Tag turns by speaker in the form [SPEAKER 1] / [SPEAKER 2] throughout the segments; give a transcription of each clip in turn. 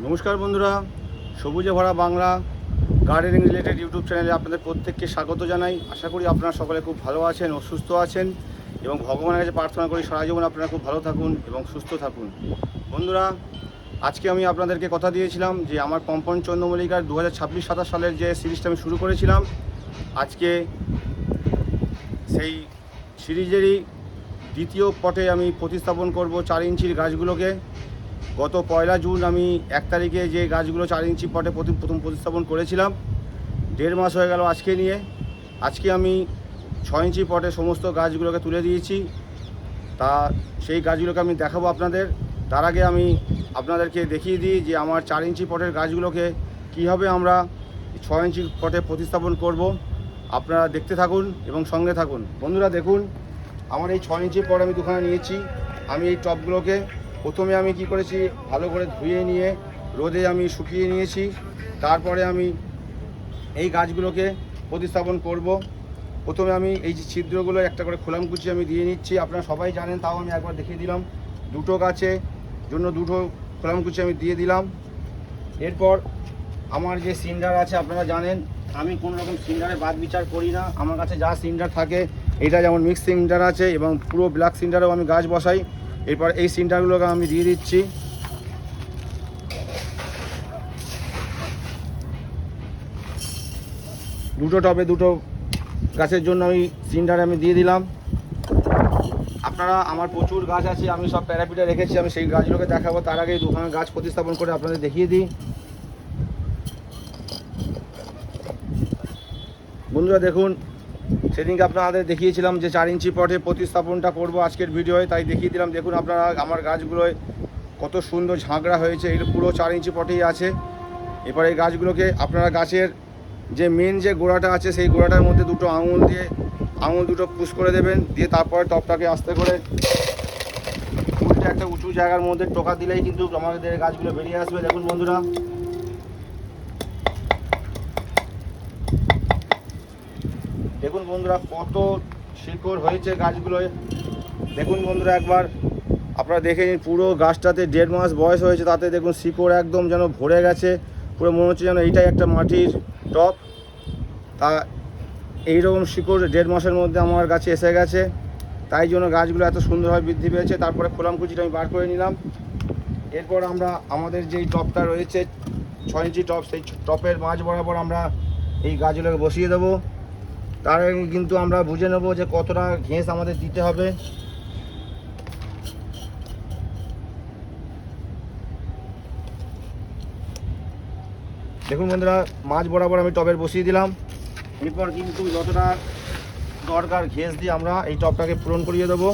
[SPEAKER 1] নমস্কার বন্ধুরা, সবুজে ভরা বাংলা গার্ডেনিং রিলেটেড ইউটিউব চ্যানেলে আপনাদের প্রত্যেককে স্বাগত জানাই। আশা করি আপনারা সকলে খুব ভালো আছেন ও সুস্থ আছেন এবং ভগবানের কাছে প্রার্থনা করি সারা জীবন আপনারা খুব ভালো থাকুন এবং সুস্থ থাকুন। বন্ধুরা, আজকে আমি আপনাদেরকে কথা দিয়েছিলাম যে আমার পম্পন চন্দ্রমল্লিকার 2026-27 সালের যে সিরিজটা আমি শুরু করেছিলাম, আজকে সেই সিরিজেরই দ্বিতীয় পটে আমি প্রতিস্থাপন করব 4 ইঞ্চির গাছগুলোকে। গত 1 জুন আমি 1 তারিখে যে গাছগুলো 4 ইঞ্চি পটে প্রথম প্রতিস্থাপন করেছিলাম, 1.5 মাস হয়ে গেল আজকে নিয়ে। আজকে আমি 6 ইঞ্চি পটে সমস্ত গাছগুলোকে তুলে দিয়েছি। তা সেই গাছগুলোকে আমি দেখাবো আপনাদের। তার আগে আমি আপনাদেরকে দেখিয়ে দিই যে আমার 4 ইঞ্চি পটের গাছগুলোকে কীভাবে আমরা 6 ইঞ্চি পটে প্রতিস্থাপন করব। আপনারা দেখতে থাকুন এবং সঙ্গে থাকুন। বন্ধুরা দেখুন, আমার এই 6 ইঞ্চি পট আমি দুখানা নিয়েছি। আমি এই টবগুলোকে প্রথমে আমি কি করেছি, ভালো করে ধুয়ে নিয়ে রোদে আমি শুকিয়ে নিয়েছি। তারপরে আমি এই গাছগুলোকে প্রতিস্থাপন করব। প্রথমে আমি এই যে ছিদ্রগুলো একটা করে খোলামকুচি আমি দিয়ে নিচ্ছি। আপনারা সবাই জানেন, তাও আমি একবার দেখিয়ে দিলাম। দুটো গাছে জন্য দুটো খোলামকুচি আমি দিয়ে দিলাম। এরপর আমার যে সিন্ডার আছে, আপনারা জানেন আমি কোনো রকম সিন্ডারে বাদ বিচার করি না। আমার কাছে যা সিন্ডার থাকে, এটা যেমন মিক্স সিন্ডার আছে এবং পুরো ব্ল্যাক সিন্ডারেও আমি গাছ বসাই। এরপর এই সিন্ডারগুলোকে আমি দিয়ে দিচ্ছি। দুটো টবে দুটো গাছের জন্য আমি সিন্ডার আমি দিয়ে দিলাম। আপনারা, আমার প্রচুর গাছ আছে, আমি সব প্যারাপিটে রেখেছি, আমি সেই গাছগুলোকে দেখাবো। তার আগে দুখানা গাছ প্রতিস্থাপন করে আপনাদের দেখিয়ে দিই। বন্ধুরা দেখুন, সেদিনকে আপনাদের দেখিয়েছিলাম যে 4 ইঞ্চি পটে প্রতিস্থাপনটা করব আজকের ভিডিওয়, তাই দেখিয়ে দিলাম। দেখুন আপনারা, আমার গাছগুলোয় কত সুন্দর ঝাঁকড়া হয়েছে। এগুলো পুরো 4 ইঞ্চি পটেই আছে। এরপর এই গাছগুলোকে আপনারা গাছের যে মেন যে গোড়াটা আছে, সেই গোড়াটার মধ্যে দুটো আঙুল দুটো পুশ করে দেবেন। দিয়ে তারপরে টবটাকে আস্তে করে উল্টে একটা উঁচু জায়গার মধ্যে টোকা দিলেই কিন্তু আমাদের গাছগুলো বেরিয়ে আসবে। দেখুন বন্ধুরা, দেখুন বন্ধুরা কত শিকড় হয়েছে গাছগুলোয়। দেখুন বন্ধুরা, একবার আপনারা দেখে নিন, পুরো গাছটাতে 1.5 মাস বয়স হয়েছে, তাতে দেখুন শিকড় একদম যেন ভরে গেছে। পুরো মনে হচ্ছে যেন এইটাই একটা মাটির টব। তা এইরকম শিকড় 1.5 মাসের মধ্যে আমার গাছে এসে গেছে, তাই জন্য গাছগুলো এত সুন্দরভাবে বৃদ্ধি পেয়েছে। তারপরে খোলামকুচিটা আমি বার করে নিলাম। এরপর আমরা আমাদের যেই টবটা রয়েছে 6 ইঞ্চি টব, সেই টপের মাঝ বরাবর আমরা এই গাছগুলোকে বসিয়ে দেবো। তার আগে কিন্তু আমরা বুঝে নেব যে কতটা ঘেঁস আমাদের দিতে হবে। দেখুন বন্ধুরা, মাঝ বরাবর আমি টবের বসিয়ে দিলাম। এরপর কিন্তু যতটা দরকার ঘেঁস দিয়ে আমরা এই টবটাকে পূরণ করিয়ে দেবো।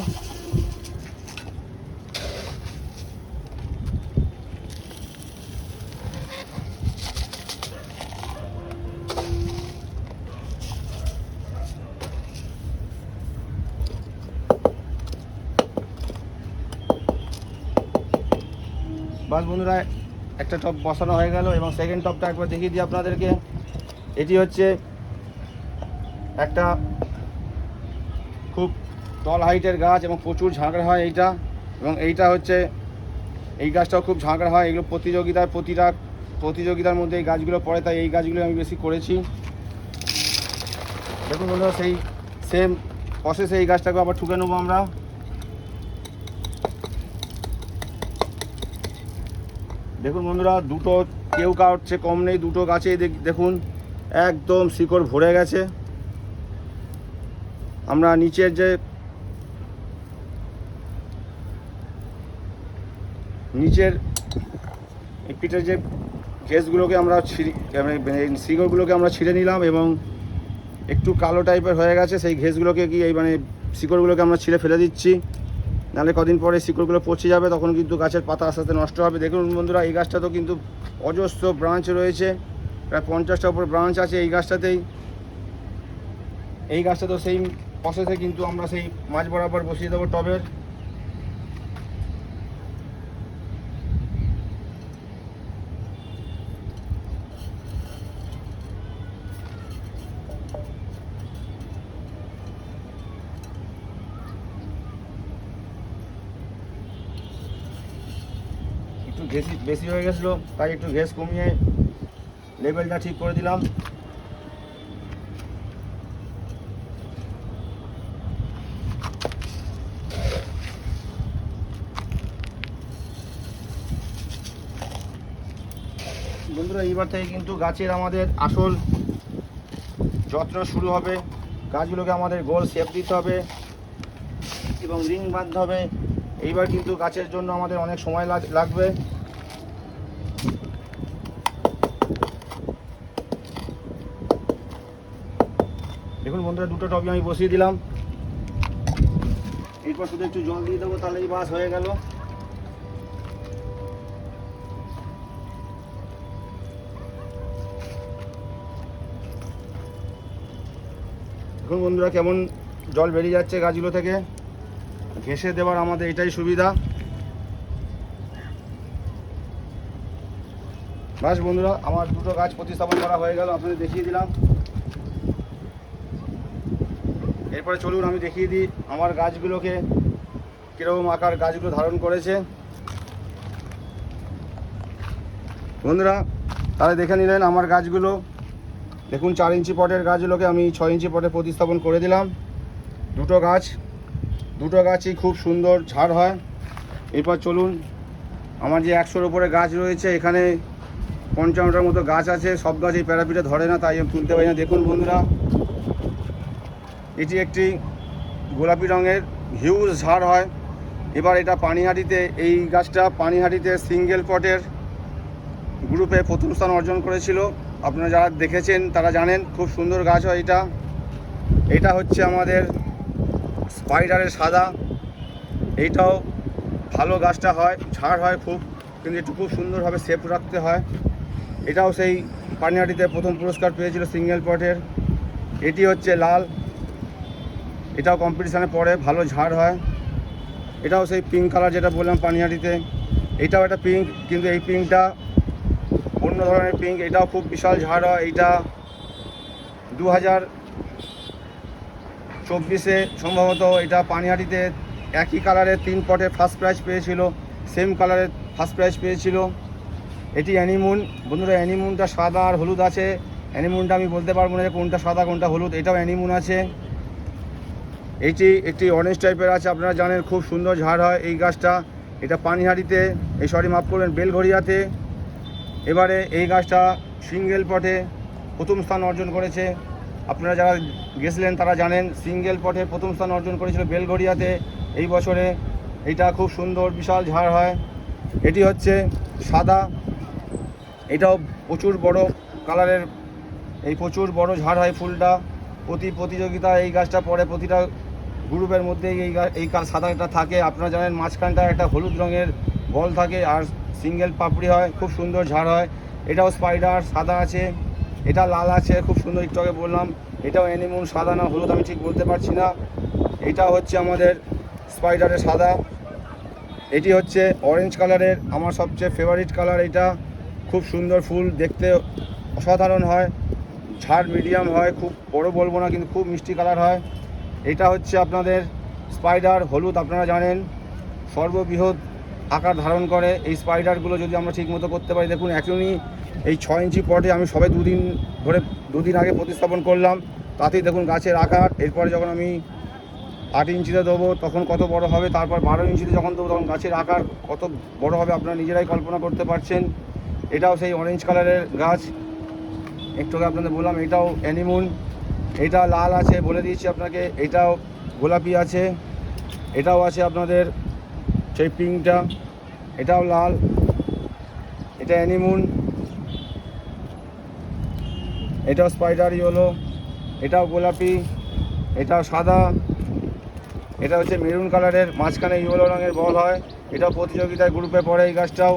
[SPEAKER 1] বাস বন্ধুরা, একটা টব বসানো হয়ে গেল এবং সেকেন্ড টবটা একবার দেখিয়ে দিই আপনাদেরকে। এটি হচ্ছে একটা খুব টল হাইটের গাছ এবং প্রচুর ঝাঁকড়া হয় এইটা, এবং এইটা হচ্ছে এই গাছটাও খুব ঝাঁকড়া হয়। এগুলো প্রতিযোগিতার মধ্যে এই গাছগুলো পড়ে, তাই এই গাছগুলো আমি বেশি করেছি। দেখুন বন্ধুরা, সেই সেম প্রসেসে এই গাছটাকে আবার ঠুকে নেবো আমরা। দেখুন বন্ধুরা, দুটো কেউ কারোর চেয়ে কম নেই, দুটো গাছেই দেখুন একদম শিকড় ভরে গেছে। আমরা নিচের পিঠের যে ঘেঁসগুলোকে আমরা শিকড়গুলোকে আমরা ছিঁড়ে নিলাম এবং একটু কালো টাইপের হয়ে গেছে সেই ঘেঁসগুলোকে শিকড়গুলোকে আমরা ছিঁড়ে ফেলে দিচ্ছি। নাহলে কদিন পরে শিকড়গুলো পচে যাবে, তখন কিন্তু গাছের পাতা আস্তে আস্তে নষ্ট হবে। দেখুন বন্ধুরা, এই গাছটা তো কিন্তু অজস্র ব্রাঞ্চ রয়েছে, প্রায় 50টার উপর ব্রাঞ্চ আছে এই গাছটাতেই। এই গাছটা তো সেই প্রসেসে কিন্তু আমরা সেই মাঝ বরাবর বসিয়ে দেবো টবের। বেশি বেশি হয়ে গেছিলো, তাই একটু গ্যাস কমিয়ে লেভেলটা ঠিক করে দিলাম। বন্ধুরা, এইবার থেকে কিন্তু গাছের আমাদের আসল যত্ন শুরু হবে। গাছগুলোকে আমাদের গোল শেপ দিতে হবে এবং রিং বাঁধতে হবে। এইবার কিন্তু গাছের জন্য আমাদের অনেক সময় লাগবে। দেখুন বন্ধুরা, দুটো টবই আমি বসিয়ে দিলাম। এরপর শুধু একটু জল দিয়ে দেবো, তাহলেই বাস হয়ে গেল। দেখুন বন্ধুরা, কেমন জল বেরিয়ে যাচ্ছে গাছগুলো থেকে। ঘেঁষে দেওয়ার আমাদের এটাই সুবিধা। বাস বন্ধুরা, আমার দুটো গাছ প্রতিস্থাপন করা হয়ে গেল, আপনাদের দেখিয়ে দিলাম। এরপরে চলুন আমি দেখিয়ে দিই আমার গাছগুলোকে কীরকম আকার গাছগুলো ধারণ করেছে। বন্ধুরা, তাহলে দেখে নিলেন আমার গাছগুলো। দেখুন 4 ইঞ্চি পটের গাছগুলোকে আমি 6 ইঞ্চি পটে প্রতিস্থাপন করে দিলাম। দুটো গাছই খুব সুন্দর ঝাড় হয়। এরপর চলুন, আমার যে 100-র উপরে গাছ রয়েছে, এখানে 55টার মতো গাছ আছে। সব গাছ এই প্যারাপিটে ধরে না, তাই আমি তুলতে পারি না। দেখুন বন্ধুরা, এটি একটি গোলাপি রঙের হিউজ ঝাড় হয়। এবার এটা পানিহাটিতে, এই গাছটা পানিহাটিতে সিঙ্গেল পটের গ্রুপে প্রথম স্থান অর্জন করেছিল। আপনারা যারা দেখেছেন তারা জানেন, খুব সুন্দর গাছ হয় এটা। এটা হচ্ছে আমাদের স্পাইডারের সাদা। এইটাও ভালো গাছটা হয়, ঝাড় হয় খুব, কিন্তু একটু খুব সুন্দরভাবে শেপ রাখতে হয়। এটাও সেই পানিহাটিতে প্রথম পুরস্কার পেয়েছিল সিঙ্গেল পটের। এটি হচ্ছে লাল, এটাও কম্পিটিশানে পড়ে, ভালো ঝাড় হয়। এটাও সেই পিঙ্ক কালার যেটা বললাম পানিহাটিতে। এটাও একটা পিঙ্ক, কিন্তু এই পিঙ্কটা অন্য ধরনের পিঙ্ক। এটাও খুব বিশাল ঝাড় হয়। এইটা 2024-এ সম্ভবত এটা পানিহাটিতে একই কালারের 3 পটে ফার্স্ট প্রাইজ পেয়েছিল, সেম কালারের ফার্স্ট প্রাইজ পেয়েছিল। এটি অ্যানিমুন। বন্ধুরা, অ্যানিমুনটা সাদা আর হলুদ আছে। অ্যানিমুনটা আমি বলতে পারবো না যে কোনটা সাদা কোনটা হলুদ। এটাও অ্যানিমুন আছে। এইটি একটি অরেঞ্জ টাইপের আছে, আপনারা জানেন, খুব সুন্দর ঝাড় হয় এই গাছটা। এটা পানিহাটিতে, মাফ করবেন, বেলঘরিয়াতে। এবারে এই গাছটা সিঙ্গেল পটে প্রথম স্থান অর্জন করেছে। আপনারা যারা গেছিলেন তারা জানেন, সিঙ্গেল পটে প্রথম স্থান অর্জন করেছিল বেলঘরিয়াতে এই বছরে। এটা খুব সুন্দর বিশাল ঝাড় হয়। এটি হচ্ছে সাদা, এটাও প্রচুর বড় কালারের, প্রচুর বড় ঝাড় হয় ফুলটা। প্রতিযোগিতা এই গাছটা পড়ে, প্রতিটা গ্রুপের মধ্যেই এই সাদাটা থাকে। আপনারা জানেন, মাঝখানটা একটা হলুদ রঙের বল থাকে আর সিঙ্গেল পাপড়ি হয়, খুব সুন্দর ঝাড় হয়। এটাও স্পাইডার, সাদা আছে। এটা লাল আছে, খুব সুন্দর, একটু আগে বললাম। এটাও অ্যানিমুন, সাদা না হলুদ আমি ঠিক বলতে পারছি না। এটা হচ্ছে আমাদের স্পাইডারের সাদা। এটি হচ্ছে অরেঞ্জ কালারের, আমার সবচেয়ে ফেভারিট কালার। এটা খুব সুন্দর ফুল, দেখতে অসাধারণ হয়। ঝাড় মিডিয়াম হয়, খুব বড় বলবো না, কিন্তু খুব মিষ্টি কালার হয়। এটা হচ্ছে আপনাদের স্পাইডার হলুদ। আপনারা জানেন, সর্ববৃহৎ আকার ধারণ করে এই স্পাইডারগুলো যদি আমরা ঠিকমতো করতে পারি। দেখুন, এখনই এই 6 ইঞ্চি পটে আমি সবে দুদিন আগে প্রতিস্থাপন করলাম, তাতেই দেখুন গাছের আকার। এরপরে যখন আমি 8 ইঞ্চিতে দেবো তখন কত বড় হবে, তারপর 12 ইঞ্চিতে যখন দেবো তখন গাছের আকার কত বড় হবে আপনারা নিজেরাই কল্পনা করতে পারছেন। এটাও সেই অরেঞ্জ কালারের গাছ, একটু আগে আপনাদের বললাম। এটাও অ্যানিমুন। এটা লাল আছে, বলে দিয়েছি আপনাকে। এটাও গোলাপি আছে। এটাও আছে আপনাদের সেই পিঙ্কটা, এটাও লাল। এটা অ্যানিমুন। এটাও স্পাইডার ইয়েলো। এটাও গোলাপি। এটাও সাদা। এটা হচ্ছে মেরুন কালারের, মাঝখানে ইয়েলো রঙের বল হয়। এটাও প্রতিযোগিতায় গ্রুপে পড়ে এই গাছটাও।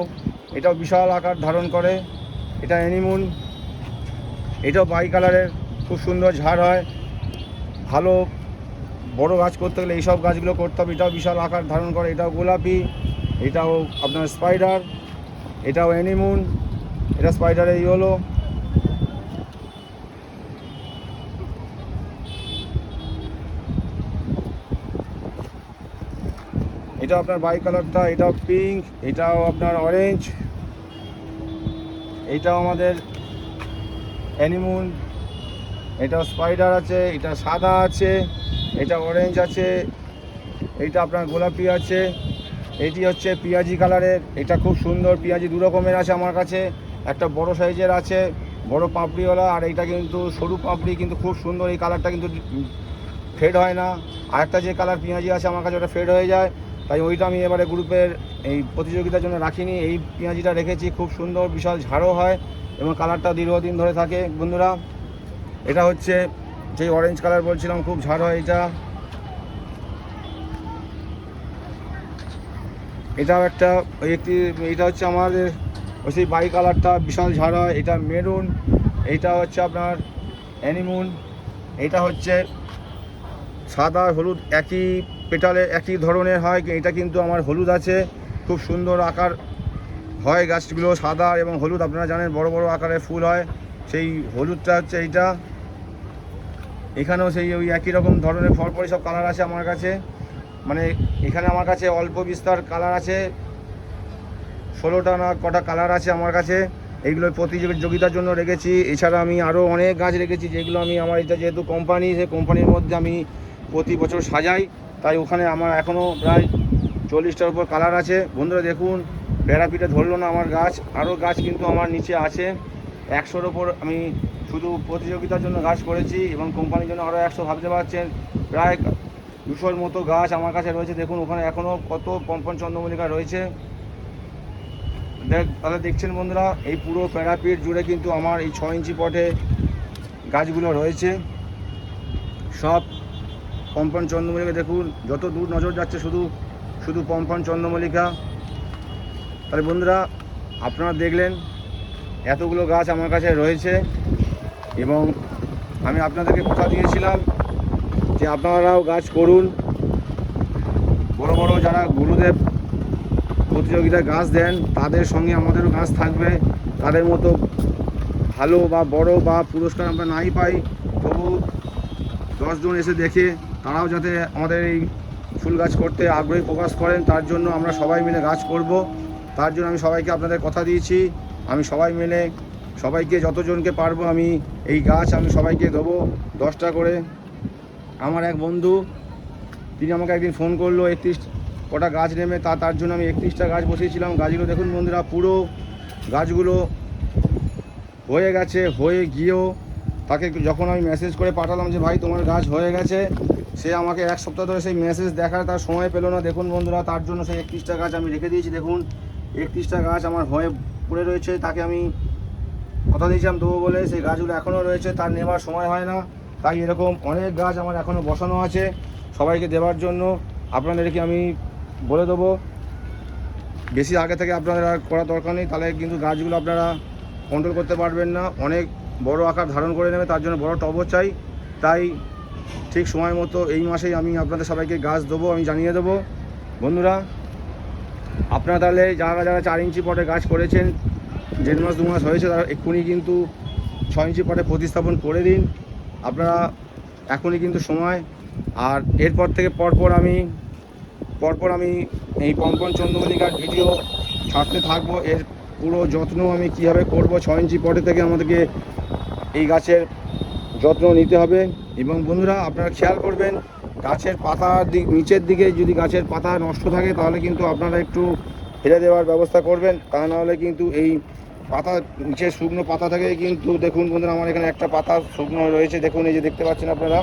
[SPEAKER 1] এটাও বিশাল আকার ধারণ করে। এটা অ্যানিমুন। এটাও বাই কালারের, খুব সুন্দর ঝাড় হয়। ভালো বড় গাছ করতে গেলে এইসব গাছগুলো করতে হবে। এটাও বিশাল আকার ধারণ করে। এটাও গোলাপি। এটাও আপনার স্পাইডার। এটাও অ্যানিমুন। এটা স্পাইডারের ইয়েলো। এটা আপনার বাই কালারটা, এটাও পিঙ্ক, এটাও আপনার অরেঞ্জ। এইটাও আমাদের অ্যানিমুন, এটা স্পাইডার আছে, এটা সাদা আছে, এটা অরেঞ্জ আছে, এইটা আপনার গোলাপি আছে, এটি হচ্ছে পেঁয়াজি কালারের। এটা খুব সুন্দর পেঁয়াজি, দু রকমের আছে আমার কাছে, একটা বড় সাইজের আছে বড় পাপড়িওয়ালা, আর এইটা কিন্তু সরু পাপড়ি, কিন্তু খুব সুন্দর। এই কালারটা কিন্তু ফেড হয় না। আরেকটা যে কালার পেঁয়াজি আছে আমার কাছে ওটা ফেড হয়ে যায়, তাই ওইটা আমি এবারে গ্রুপের এই প্রতিযোগিতার জন্য রাখিনি। এই পেঁয়াজিটা রেখেছি, খুব সুন্দর, বিশাল ঝাড়ও হয় এবং কালারটা দীর্ঘদিন ধরে থাকে বন্ধুরা। এটা হচ্ছে যেই অরেঞ্জ কালার বলছিলাম, খুব ঝাড় হয় এটা। এটাও একটা এটা হচ্ছে আমাদের ওই সেই বাই কালারটা, বিশাল ঝাড় হয়। এটা মেরুন, এইটা হচ্ছে আপনার অ্যানিমুন, এটা হচ্ছে সাদা হলুদ, একই পেটালে একই ধরনের হয়। এটা কিন্তু আমার হলুদ আছে, খুব সুন্দর আকার হয় গাছগুলো, সাদা এবং হলুদ। আপনারা জানেন বড় বড় আকারের ফুল হয়, সেই হলুদটা হচ্ছে এইটা। এখানেও সেই ওই একই রকম ধরনের পরপরই সব কালার আছে আমার কাছে। মানে এখানে আমার কাছে অল্প বিস্তর কালার আছে, 16টা না কটা কালার আছে আমার কাছে। এইগুলো প্রতিযোগিতার জন্য রেখেছি। এছাড়া আমি আরও অনেক গাছ রেখেছি, যেগুলো আমি আমার এটা যেহেতু কোম্পানি, সেই কোম্পানির মধ্যে আমি প্রতি বছর সাজাই, তাই ওখানে আমার এখনও প্রায় 40টার উপর কালার আছে। বন্ধুরা দেখুন, প্যারাপিটে ধরলো না আমার গাছ, আরও গাছ কিন্তু আমার নিচে আছে। 100-র ওপর আমি শুধু প্রতিযোগিতার জন্য গাছ করেছি, এবং কোম্পানির জন্য আরও 100, ভাবতে পারছেন প্রায় 200-র মতো গাছ আমার কাছে রয়েছে। দেখুন ওখানে এখনও কত পম্পন চন্দ্রমল্লিকা রয়েছে। তাহলে দেখছেন বন্ধুরা, এই পুরো প্যারাপিট জুড়ে কিন্তু আমার এই 6 ইঞ্চি পটে গাছগুলো রয়েছে, সব পম্পন চন্দ্রমল্লিকা। দেখুন যত দূর নজর যাচ্ছে শুধু শুধু পম্পন চন্দ্রমল্লিকা। তাহলে বন্ধুরা আপনারা দেখলেন এতগুলো গাছ আমার কাছে রয়েছে, এবং আমি আপনাদেরকে কথা দিয়েছিলাম যে আপনারাও গাছ করুন। বড় বড় যারা গুরুদেব প্রতিযোগিতায় গাছ দেন, তাদের সঙ্গে আমাদেরও গাছ থাকবে। তাদের মতো ভালো বা বড় বা পুরস্কার আমরা নাই পাই, তবু 10 জন এসে দেখে তারাও যাতে আমাদের এই ফুল গাছ করতে আগ্রহী প্রকাশ করেন, তার জন্য আমরা সবাই মিলে গাছ করব। তার জন্য আমি সবাইকে আপনাদের কথা দিয়েছি, আমি সবাই মিলে সবাইকে যতজনকে পারবো আমি এই গাছ আমি সবাইকে দেবো 10টা করে। আমার এক বন্ধু, তিনি আমাকে একদিন ফোন করলো 31 কটা গাছ নেবে, তার জন্য আমি 31টা গাছ বসিয়েছিলাম। গাছগুলো দেখুন বন্ধুরা, পুরো গাছগুলো হয়ে গেছে। হয়ে গিয়েও তাকে যখন আমি মেসেজ করে পাঠালাম যে ভাই তোমার গাছ হয়ে গেছে, সে আমাকে 1 সপ্তাহ ধরে সেই মেসেজ দেখার তার সময় পেলো না। দেখুন বন্ধুরা, তার জন্য সেই 31টা গাছ আমি রেখে দিয়েছি। দেখুন 31টা গাছ আমার হয়ে পড়ে রয়েছে, তাকে আমি কথা দিয়েছিলাম দেবো বলে, সেই গাছগুলো এখনও রয়েছে, তার নেবার সময় হয় না। তাই এরকম অনেক গাছ আমার এখনও বসানো আছে সবাইকে দেওয়ার জন্য। আপনাদেরকে আমি বলে দেবো, বেশি আগে থেকে আপনাদের আর করার দরকার নেই, তাহলে কিন্তু গাছগুলো আপনারা কন্ট্রোল করতে পারবেন না, অনেক বড় আকার ধারণ করে নেবে। তার জন্য বড় টবও চাই। তাই ঠিক সময় মতো এই মাসেই আমি আপনাদের সবাইকে গাছ দেবো, আমি জানিয়ে দেবো। বন্ধুরা আপনারা তাহলে যারা যারা 4 ইঞ্চি পটে গাছ করেছেন, 1.5 মাস 2 মাস হয়েছে, তারা এক্ষুনি কিন্তু 6 ইঞ্চি পটে প্রতিস্থাপন করে দিন। আপনারা এখনই কিন্তু সময়। আর এরপর থেকে পরপর আমি এই পম্পন চন্দ্রমল্লিকার ভিডিও ছাড়তে থাকবো। এর পুরো যত্ন আমি কীভাবে করব, 6 ইঞ্চি পটে থেকে আমাদেরকে এই গাছের যত্ন নিতে হবে। এবং বন্ধুরা আপনারা খেয়াল করবেন, গাছের পাতার নিচের দিকে যদি গাছের পাতা নষ্ট থাকে, তাহলে কিন্তু আপনারা একটু ফেলে দেওয়ার ব্যবস্থা করবেন। তা নাহলে কিন্তু এই পাতা নিচে শুকনো পাতা থেকে কিন্তু, দেখুন বন্ধুরা আমার এখানে একটা পাতা শুকনো রয়েছে, দেখুন এই যে দেখতে পাচ্ছেন আপনারা।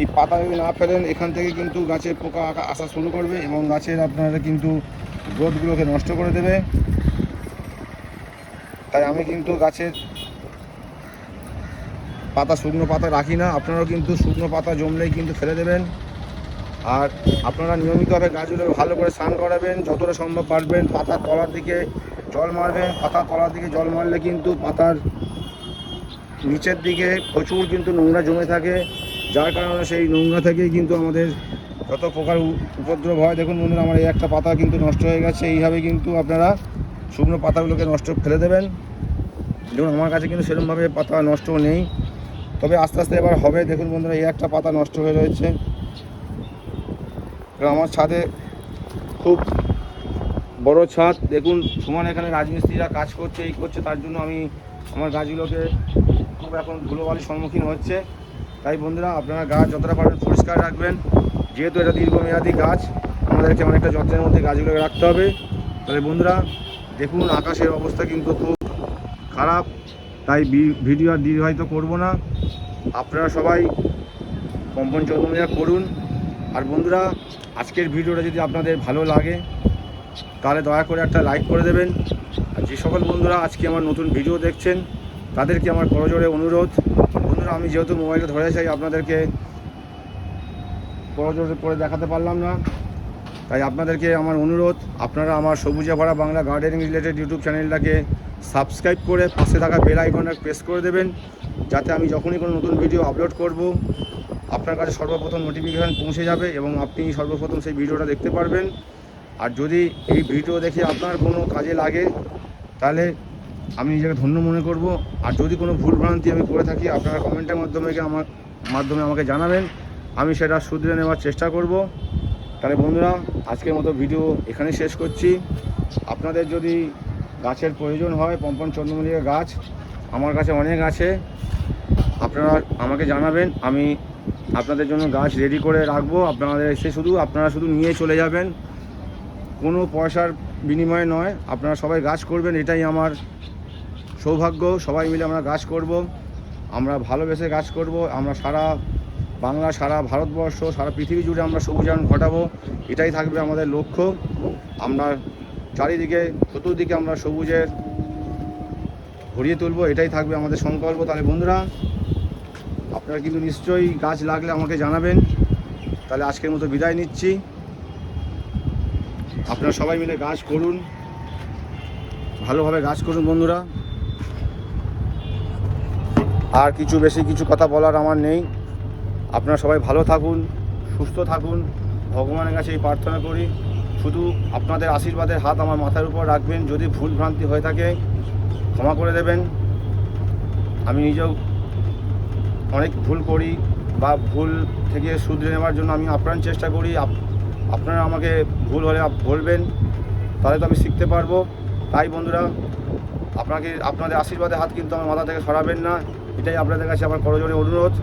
[SPEAKER 1] এই পাতা যদি না ফেলেন, এখান থেকে কিন্তু গাছের পোকা আসা শুরু করবে এবং গাছের আপনারা কিন্তু গ্রোথগুলোকে নষ্ট করে দেবে। তাই আমি কিন্তু গাছের পাতা শুকনো পাতা রাখি না। আপনারাও কিন্তু শুকনো পাতা জমলেই কিন্তু ফেলে দেবেন। আর আপনারা নিয়মিতভাবে গাছগুলো ভালো করে স্নান করাবেন, যতটা সম্ভব পারবেন। পাতার তলার দিকে জল মারবেন, পাতার তলার দিকে জল মারলে কিন্তু পাতার নিচের দিকে প্রচুর কিন্তু নোংরা জমে থাকে, যার কারণে সেই নোংরা থেকেই কিন্তু আমাদের যত প্রকার উপদ্রব হয়। দেখুন বন্ধুরা আমার এই একটা পাতা কিন্তু নষ্ট হয়ে গেছে। এইভাবে কিন্তু আপনারা শুকনো পাতাগুলোকে নষ্ট ফেলে দেবেন। দেখুন আমার কাছে কিন্তু সেরকমভাবে পাতা নষ্ট নেই, তবে আস্তে আস্তে এবার হবে। দেখুন বন্ধুরা এই একটা পাতা নষ্ট হয়ে রয়েছে। আমার ছাদে খুব বড় ছাদ দেখুন, সমান এখানে রাজমিস্ত্রিরা কাজ করছে, এই করছে, তার জন্য আমি আমার গাছগুলোকে খুব এখন ধুলোবালির সম্মুখীন হচ্ছে। তাই বন্ধুরা, আপনারা গাছ যতটা পারবেন পরিষ্কার রাখবেন, যেহেতু এটা দীর্ঘমেয়াদী গাছ, আমাদেরকে অনেকটা যত্নের মধ্যে গাছগুলোকে রাখতে হবে। তাহলে বন্ধুরা দেখুন, আকাশের অবস্থা কিন্তু খুব খারাপ, তাই ভিডিও আর দীর্ঘায়িত করব না। আপনারা সবাই কম্পন চন্দ্রমল্লিকা করুন। আর বন্ধুরা, আজকের ভিডিওটা যদি আপনাদের ভালো লাগে তাহলে দয়া করে একটা লাইক করে দেবেন। আর যে সকল বন্ধুরা আজকে আমার নতুন ভিডিও দেখছেন তাদেরকে আমার করজোড়ে অনুরোধ, বন্ধুরা আমি যেহেতু মোবাইলটা ধরে চাই আপনাদেরকে করজোড়ে করে দেখাতে পারলাম না, তাই আপনাদেরকে আমার অনুরোধ, আপনারা আমার সবুজে ভরা বাংলা গার্ডেনিং রিলেটেড ইউটিউব চ্যানেলটাকে সাবস্ক্রাইব করে পাশে থাকা বেল আইকনটা প্রেস করে দেবেন, যাতে আমি যখনই কোনো নতুন ভিডিও আপলোড করব আপনার কাছে সর্বপ্রথম নোটিফিকেশান পৌঁছে যাবে এবং আপনি সর্বপ্রথম সেই ভিডিওটা দেখতে পারবেন। আর যদি এই ভিডিও দেখে আপনার কোনো কাজে লাগে তাহলে আমি নিজেকে ধন্য মনে করব। আর যদি কোনো ভুলভ্রান্তি আমি করে থাকি আপনারা কমেন্টের মাধ্যমে আমাকে জানাবেন, আমি সেটা শুধরে নেওয়ার চেষ্টা করব। তাহলে বন্ধুরা, আজকের মতো ভিডিও এখানে শেষ করছি। আপনাদের যদি গাছের প্রয়োজন হয়, পম্পন চন্দ্রমল্লিকা গাছ আমার কাছে অনেক আছে, আপনারা আমাকে জানাবেন, আমি আপনাদের জন্য গাছ রেডি করে রাখবো। আপনারা শুধু নিয়ে চলে যাবেন, কোনো পয়সার বিনিময়ে নয়। আপনারা সবাই গাছ করবেন, এটাই আমার সৌভাগ্য। সবাই মিলে আমরা গাছ করব, আমরা ভালোবেসে গাছ করব। আমরা সারা বাংলা, সারা ভারতবর্ষ, সারা পৃথিবী জুড়ে আমরা সবুজায়ন ঘটাবো, এটাই থাকবে আমাদের লক্ষ্য। আমরা চারিদিকে, চতুর্দিকে আমরা সবুজের ভরিয়ে তুলব, এটাই থাকবে আমাদের সংকল্প। তাহলে বন্ধুরা, আপনারা কিন্তু নিশ্চয়ই গাছ লাগলে আমাকে জানাবেন। তাহলে আজকের মতো বিদায় নিচ্ছি। আপনারা সবাই মিলে গাছ করুন, ভালোভাবে গাছ করুন বন্ধুরা। আর বেশি কিছু কথা বলার আমার নেই। আপনারা সবাই ভালো থাকুন, সুস্থ থাকুন, ভগবানের কাছে এই প্রার্থনা করি। শুধু আপনাদের আশীর্বাদের হাত আমার মাথার উপর রাখবেন। যদি ভুল ভ্রান্তি হয়ে থাকে ক্ষমা করে দেবেন। আমি নিজেও অনেক ভুল করি, বা ভুল থেকে শুধরে নেওয়ার জন্য আমি আপ্রাণ চেষ্টা করি। আপনারা আমাকে ভুল হলে বলবেন, তাহলে তো আমি শিখতে পারবো। তাই বন্ধুরা, আপনাদের আশীর্বাদের হাত কিন্তু আমার মাথা থেকে সরাবেন না, এটাই আপনাদের কাছে আমার করজোড়ে অনুরোধ।